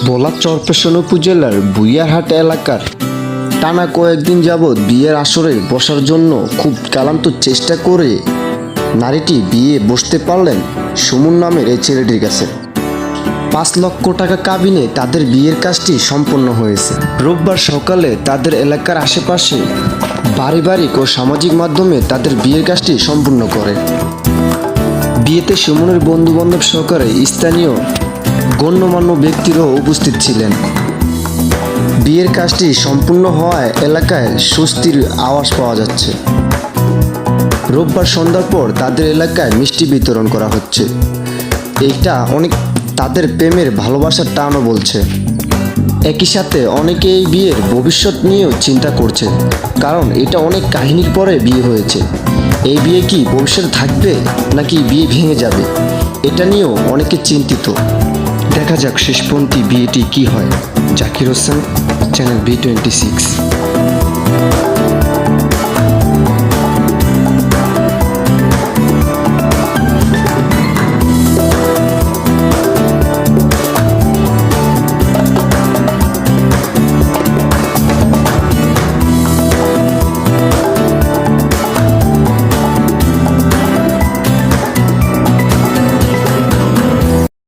ভোলা চরপেশন উপজেলার বুইয়ারহাট এলাকার টানা কয়েকদিন যাবৎ বিয়ের আসরে বসার জন্য খুব ক্লান্ত চেষ্টা করে নারীটি বিয়ে বসতে পারলেন সুমন নামের এই ছেলেটির কাছে। ৫ লক্ষ টাকা কাবিনে তাদের বিয়ের কাজটি সম্পন্ন হয়েছে। রোববার সকালে তাদের এলাকার আশেপাশে পারিবারিক ও সামাজিক মাধ্যমে তাদের বিয়ের কাজটি সম্পূর্ণ করে। বিয়েতে সুমনের বন্ধুবান্ধব সহকারে স্থানীয় গণ্যমান্য ব্যক্তিরাও উপস্থিত ছিলেন। বিয়ের কাজটি সম্পূর্ণ হওয়ায় এলাকায় স্বস্তির আওয়াজ পাওয়া যাচ্ছে। রোববার সন্ধ্যার পর তাদের এলাকায় মিষ্টি বিতরণ করা হচ্ছে। এইটা অনেক তাদের প্রেমের ভালোবাসার টানও বলছে। একই সাথে অনেকে এই বিয়ের ভবিষ্যৎ নিয়েও চিন্তা করছে, কারণ এটা অনেক কাহিনীর পরে বিয়ে হয়েছে। এই বিয়ে কি ভবিষ্যতে থাকবে নাকি বিয়ে ভেঙে যাবে, এটা নিয়েও অনেকে চিন্তিত। দেখা যাক শেষপন্থী বিয়েটি কি হয়। Zakir Hossain, channel B26।